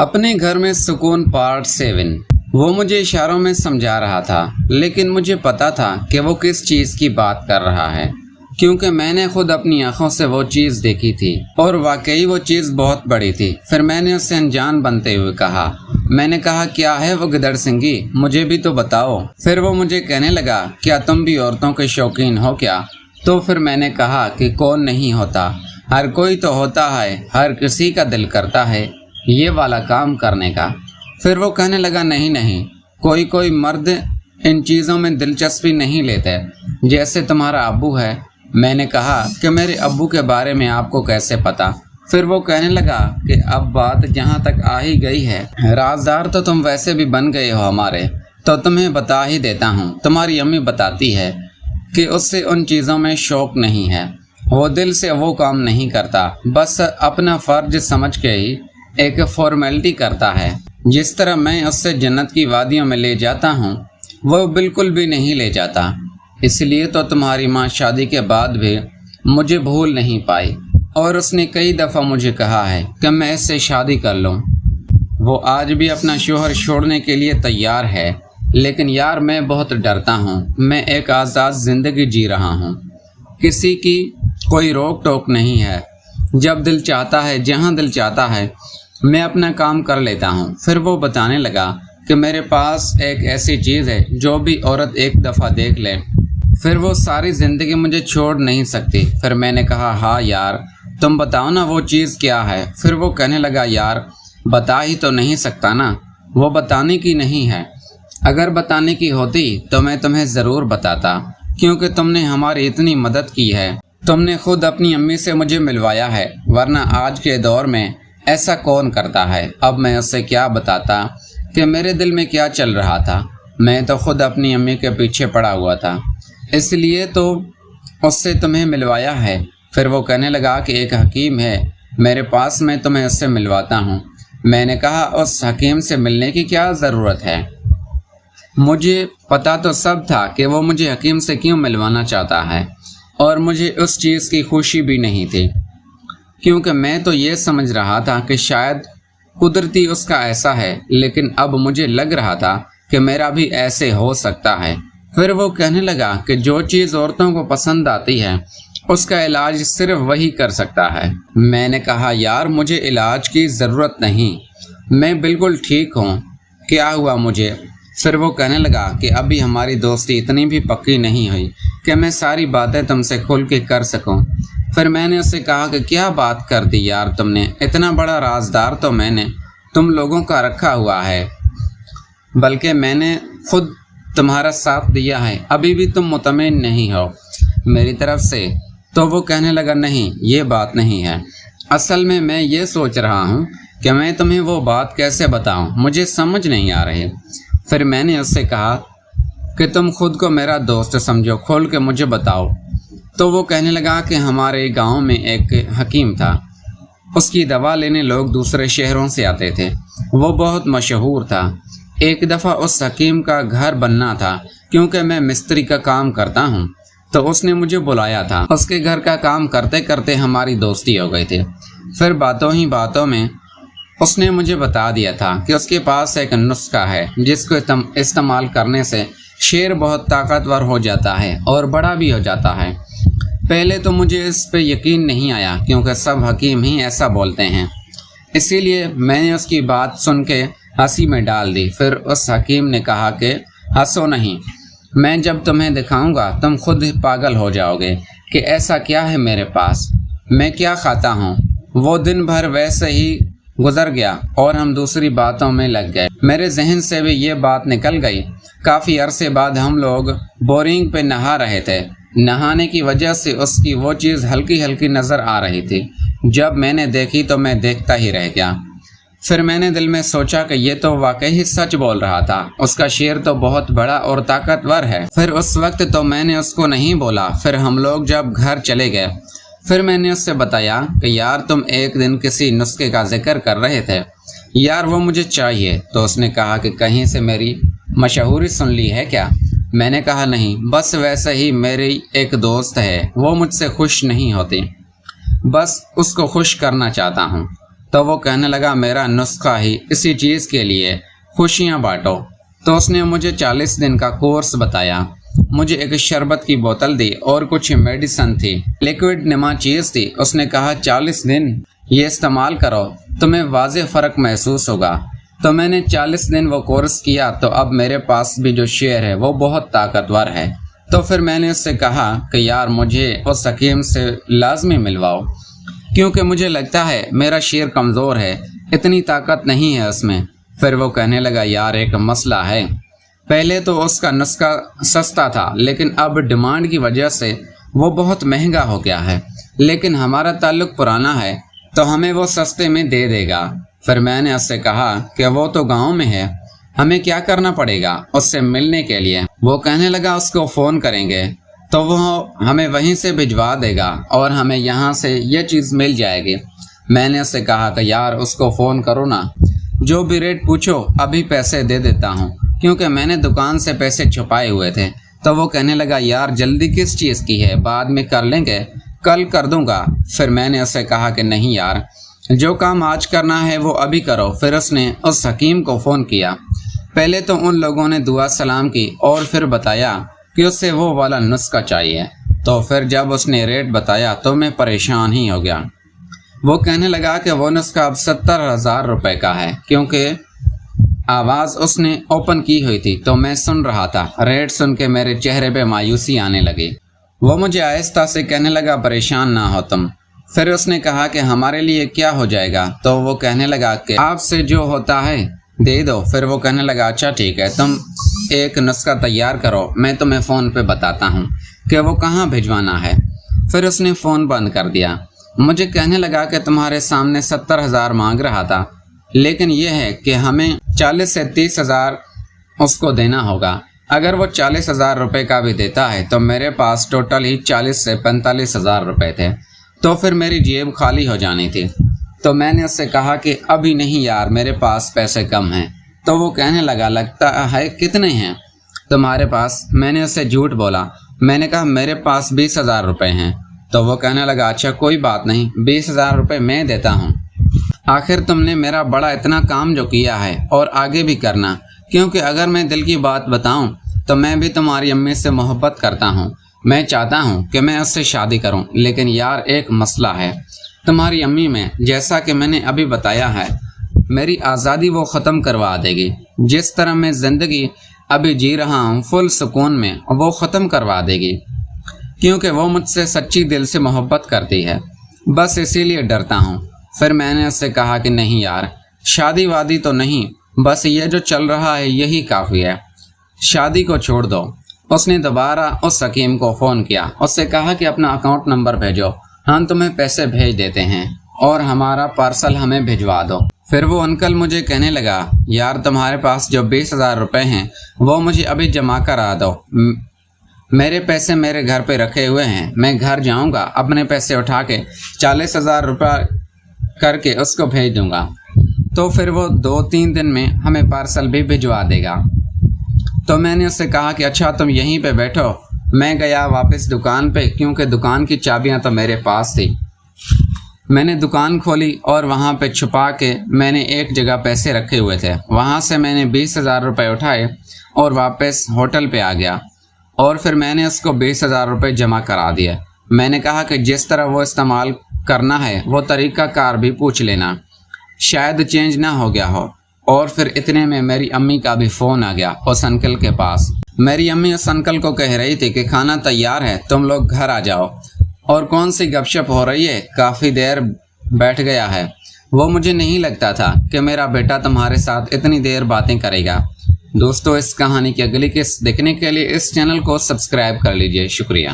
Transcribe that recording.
اپنے گھر میں سکون پارٹ 7۔ وہ مجھے اشاروں میں سمجھا رہا تھا، لیکن مجھے پتا تھا کہ وہ کس چیز کی بات کر رہا ہے، کیونکہ میں نے خود اپنی آنکھوں سے وہ چیز دیکھی تھی اور واقعی وہ چیز بہت بڑی تھی۔ پھر میں نے اس سے انجان بنتے ہوئے کہا، میں نے کہا کیا ہے وہ گدڑ سنگھی، مجھے بھی تو بتاؤ۔ پھر وہ مجھے کہنے لگا، کیا تم بھی عورتوں کے شوقین ہو کیا؟ تو پھر میں نے کہا کہ کون نہیں ہوتا، ہر کوئی تو ہوتا ہے، ہر کسی کا دل کرتا ہے یہ والا کام کرنے کا۔ پھر وہ کہنے لگا، نہیں، کوئی مرد ان چیزوں میں دلچسپی نہیں لیتے، جیسے تمہارا ابو ہے۔ میں نے کہا کہ میرے ابو کے بارے میں آپ کو کیسے پتا؟ پھر وہ کہنے لگا کہ اب بات جہاں تک آ ہی گئی ہے، رازدار تو تم ویسے بھی بن گئے ہو ہمارے، تو تمہیں بتا ہی دیتا ہوں۔ تمہاری امی بتاتی ہے کہ اس سے ان چیزوں میں شوق نہیں ہے، وہ دل سے وہ کام نہیں کرتا، بس اپنا فرض سمجھ کے ہی ایک فارمیلٹی کرتا ہے۔ جس طرح میں اس سے جنت کی وادیوں میں لے جاتا ہوں، وہ بالکل بھی نہیں لے جاتا۔ اس لیے تو تمہاری ماں شادی کے بعد بھی مجھے بھول نہیں پائی، اور اس نے کئی دفعہ مجھے کہا ہے کہ میں اس سے شادی کر لوں۔ وہ آج بھی اپنا شوہر چھوڑنے کے لیے تیار ہے، لیکن یار میں بہت ڈرتا ہوں۔ میں ایک آزاد زندگی جی رہا ہوں، کسی کی کوئی روک ٹوک نہیں ہے، جب دل چاہتا ہے، جہاں دل چاہتا ہے میں اپنا کام کر لیتا ہوں۔ پھر وہ بتانے لگا کہ میرے پاس ایک ایسی چیز ہے جو بھی عورت ایک دفعہ دیکھ لے پھر وہ ساری زندگی مجھے چھوڑ نہیں سکتی۔ پھر میں نے کہا، ہاں یار تم بتاؤ نا وہ چیز کیا ہے؟ پھر وہ کہنے لگا، یار بتا ہی تو نہیں سکتا نا، وہ بتانے کی نہیں ہے، اگر بتانے کی ہوتی تو میں تمہیں ضرور بتاتا، کیونکہ تم نے ہماری اتنی مدد کی ہے، تم نے خود اپنی امی سے مجھے ملوایا ہے، ورنہ آج کے دور میں ایسا کون کرتا ہے؟ اب میں اس سے کیا بتاتا کہ میرے دل میں کیا چل رہا تھا؟ میں تو خود اپنی امی کے پیچھے پڑا ہوا تھا، اس لیے تو اس سے تمہیں ملوایا ہے۔ پھر وہ کہنے لگا کہ ایک حکیم ہے میرے پاس، میں تمہیں اس سے ملواتا ہوں۔ میں نے کہا، اس حکیم سے ملنے کی کیا ضرورت ہے؟ مجھے پتا تو سب تھا کہ وہ مجھے حکیم سے کیوں ملوانا چاہتا ہے، اور مجھے اس چیز کی خوشی بھی نہیں تھی، کیونکہ میں تو یہ سمجھ رہا تھا کہ شاید قدرتی اس کا ایسا ہے، لیکن اب مجھے لگ رہا تھا کہ میرا بھی ایسے ہو سکتا ہے۔ پھر وہ کہنے لگا کہ جو چیز عورتوں کو پسند آتی ہے اس کا علاج صرف وہی کر سکتا ہے۔ میں نے کہا، یار مجھے علاج کی ضرورت نہیں، میں بالکل ٹھیک ہوں، کیا ہوا مجھے؟ پھر وہ کہنے لگا کہ ابھی ہماری دوستی اتنی بھی پکی نہیں ہوئی کہ میں ساری باتیں تم سے کھل کے کر سکوں۔ پھر میں نے اس سے کہا کہ کیا بات کر دی یار تم نے؟ اتنا بڑا رازدار تو میں نے تم لوگوں کا رکھا ہوا ہے، بلکہ میں نے خود تمہارا ساتھ دیا ہے، ابھی بھی تم مطمئن نہیں ہو میری طرف سے؟ تو وہ کہنے لگا، نہیں یہ بات نہیں ہے، اصل میں یہ سوچ رہا ہوں کہ میں تمہیں وہ بات کیسے بتاؤں، مجھے سمجھ نہیں آ رہی۔ پھر میں نے اس سے کہا کہ تم خود کو میرا دوست سمجھو، کھول کے مجھے بتاؤ۔ تو وہ کہنے لگا کہ ہمارے گاؤں میں ایک حکیم تھا، اس کی دوا لینے لوگ دوسرے شہروں سے آتے تھے، وہ بہت مشہور تھا۔ ایک دفعہ اس حکیم کا گھر بننا تھا، کیونکہ میں مستری کا کام کرتا ہوں، تو اس نے مجھے بلایا تھا۔ اس کے گھر کا کام کرتے کرتے ہماری دوستی ہو گئی تھی۔ پھر باتوں ہی باتوں میں اس نے مجھے بتا دیا تھا کہ اس کے پاس ایک نسخہ ہے جس کو استعمال کرنے سے شیر بہت طاقتور ہو جاتا ہے اور بڑا بھی ہو جاتا ہے۔ پہلے تو مجھے اس پہ یقین نہیں آیا، کیونکہ سب حکیم ہی ایسا بولتے ہیں، اسی لیے میں نے اس کی بات سن کے ہنسی میں ڈال دی۔ پھر اس حکیم نے کہا کہ ہنسو نہیں، میں جب تمہیں دکھاؤں گا تم خود ہی پاگل ہو جاؤ گے کہ ایسا کیا ہے میرے پاس، میں کیا کھاتا ہوں۔ وہ دن بھر ویسے ہی گزر گیا اور ہم دوسری باتوں میں لگ گئے، میرے ذہن سے بھی یہ بات نکل گئی۔ کافی عرصے بعد ہم لوگ بورنگ پہ نہا رہے تھے، نہانے کی وجہ سے اس کی وہ چیز ہلکی ہلکی نظر آ رہی تھی، جب میں نے دیکھی تو میں دیکھتا ہی رہ گیا۔ پھر میں نے دل میں سوچا کہ یہ تو واقعی سچ بول رہا تھا، اس کا شیر تو بہت بڑا اور طاقتور ہے۔ پھر اس وقت تو میں نے اس کو نہیں بولا۔ پھر ہم لوگ جب گھر چلے گئے، پھر میں نے اس سے بتایا کہ یار تم ایک دن کسی نسخے کا ذکر کر رہے تھے، یار وہ مجھے چاہیے۔ تو اس نے کہا کہ کہیں سے میری مشہوری سن لی ہے کیا؟ میں نے کہا نہیں، بس ویسے ہی میری ایک دوست ہے، وہ مجھ سے خوش نہیں ہوتی، بس اس کو خوش کرنا چاہتا ہوں۔ تو وہ کہنے لگا میرا نسخہ ہی اسی چیز کے لیے، خوشیاں بانٹو۔ تو اس نے مجھے 40 دن کا کورس بتایا، مجھے ایک شربت کی بوتل دی اور کچھ میڈیسن تھی، لیکوڈ نما چیز تھی۔ اس نے کہا 40 دن یہ استعمال کرو، تمہیں واضح فرق محسوس ہوگا۔ تو میں نے 40 دن وہ کورس کیا، تو اب میرے پاس بھی جو شعر ہے وہ بہت طاقتور ہے۔ تو پھر میں نے اس سے کہا کہ یار مجھے اس حکیم سے لازمی ملواؤ، کیونکہ مجھے لگتا ہے میرا شعر کمزور ہے، اتنی طاقت نہیں ہے اس میں۔ پھر وہ کہنے لگا یار ایک مسئلہ ہے، پہلے تو اس کا نسخہ سستا تھا، لیکن اب ڈیمانڈ کی وجہ سے وہ بہت مہنگا ہو گیا ہے، لیکن ہمارا تعلق پرانا ہے تو ہمیں وہ سستے میں دے دے گا۔ پھر میں نے اس سے کہا کہ وہ تو گاؤں میں ہے، ہمیں کیا کرنا پڑے گا اس سے ملنے کے لیے؟ وہ کہنے لگا اس کو فون کریں گے تو وہ ہمیں وہیں سے بھجوا دے گا اور ہمیں یہاں سے یہ چیز مل جائے گی۔ میں نے اس سے کہا کہ یار اس کو فون کرو نا، جو بھی ریٹ پوچھو ابھی پیسے دے دیتا ہوں، کیونکہ میں نے دکان سے پیسے چھپائے ہوئے تھے۔ تو وہ کہنے لگا یار جلدی کس چیز کی ہے، بعد میں کر لیں گے، کل کر دوں گا۔ پھر میں نے اس سے کہا کہ نہیں یار، جو کام آج کرنا ہے وہ ابھی کرو۔ پھر اس نے اس حکیم کو فون کیا، پہلے تو ان لوگوں نے دعا سلام کی اور پھر بتایا کہ اس سے وہ والا نسخہ چاہیے۔ تو پھر جب اس نے ریٹ بتایا تو میں پریشان ہی ہو گیا۔ وہ کہنے لگا کہ وہ نسخہ اب 70,000 روپے کا ہے، کیونکہ آواز اس نے اوپن کی ہوئی تھی تو میں سن رہا تھا۔ ریٹ سن کے میرے چہرے پہ مایوسی آنے لگی۔ وہ مجھے آہستہ سے کہنے لگا پریشان نہ ہو تم۔ پھر اس نے کہا کہ ہمارے لیے کیا ہو جائے گا؟ تو وہ کہنے لگا کہ آپ سے جو ہوتا ہے دے دو۔ پھر وہ کہنے لگا اچھا ٹھیک ہے، تم ایک نسخہ تیار کرو، میں تمہیں فون پہ بتاتا ہوں کہ وہ کہاں بھجوانا ہے۔ پھر اس نے فون بند کر دیا۔ مجھے کہنے لگا کہ تمہارے سامنے 70,000 مانگ رہا تھا، لیکن یہ ہے کہ ہمیں 40 سے 30,000 اس کو دینا ہوگا۔ اگر وہ 40,000 روپے کا بھی دیتا ہے تو میرے پاس ٹوٹل ہی 40 سے 45,000 روپے تھے، تو پھر میری جیب خالی ہو جانی تھی۔ تو میں نے اس سے کہا کہ ابھی نہیں یار، میرے پاس پیسے کم ہیں۔ تو وہ کہنے لگا لگتا ہے کتنے ہیں تمہارے پاس؟ میں نے اس سے جھوٹ بولا، میں نے کہا میرے پاس 20,000 روپے ہیں۔ تو وہ کہنے لگا اچھا کوئی بات نہیں، 20,000 روپے میں دیتا ہوں۔ آخر تم نے میرا بڑا اتنا کام جو کیا ہے اور آگے بھی کرنا، کیونکہ اگر میں دل کی بات بتاؤں تو میں بھی تمہاری امی سے محبت کرتا ہوں، میں چاہتا ہوں کہ میں اس سے شادی کروں، لیکن یار ایک مسئلہ ہے، تمہاری امی میں جیسا کہ میں نے ابھی بتایا ہے میری آزادی وہ ختم کروا دے گی، جس طرح میں زندگی ابھی جی رہا ہوں فل سکون میں، وہ ختم کروا دے گی، کیونکہ وہ مجھ سے سچی دل سے محبت کرتی ہے، بس اسی لیے ڈرتا ہوں۔ پھر میں نے اس سے کہا کہ نہیں یار، شادی وادی تو نہیں، بس یہ جو چل رہا ہے یہی کافی ہے، شادی کو چھوڑ دو۔ اس نے دوبارہ اس حکیم کو فون کیا، اس سے کہا کہ اپنا اکاؤنٹ نمبر بھیجو، ہم تمہیں پیسے بھیج دیتے ہیں اور ہمارا پارسل ہمیں بھجوا دو۔ پھر وہ انکل مجھے کہنے لگا یار تمہارے پاس جو 20,000 روپے ہیں وہ مجھے ابھی جمع کرا دو، میرے پیسے میرے گھر پہ رکھے ہوئے ہیں، میں گھر جاؤں گا، اپنے پیسے اٹھا کے 40,000 روپے کر کے اس کو بھیج دوں گا، تو پھر وہ 2-3 دن میں ہمیں پارسل بھی بھجوا دے گا۔ تو میں نے اس سے کہا کہ اچھا تم یہیں پہ بیٹھو۔ میں گیا واپس دکان پہ، کیونکہ دکان کی چابیاں تو میرے پاس تھی۔ میں نے دکان کھولی اور وہاں پہ چھپا کے میں نے ایک جگہ پیسے رکھے ہوئے تھے، وہاں سے میں نے 20,000 روپے اٹھائے اور واپس ہوٹل پہ آ گیا، اور پھر میں نے اس کو 20,000 روپے جمع کرا دیے۔ میں نے کہا کہ جس طرح وہ استعمال کرنا ہے وہ طریقہ کار بھی پوچھ لینا، شاید چینج نہ ہو گیا ہو۔ اور پھر اتنے میں میری امی کا بھی فون آ گیا اس انکل کے پاس۔ میری امی اس انکل کو کہہ رہی تھی کہ کھانا تیار ہے، تم لوگ گھر آ جاؤ۔ اور کون سی گپ شپ ہو رہی ہے، کافی دیر بیٹھ گیا ہے۔ وہ مجھے نہیں لگتا تھا کہ میرا بیٹا تمہارے ساتھ اتنی دیر باتیں کرے گا۔ دوستو اس کہانی کی اگلی قسط دیکھنے کے لیے اس چینل کو سبسکرائب کر لیجئے، شکریہ۔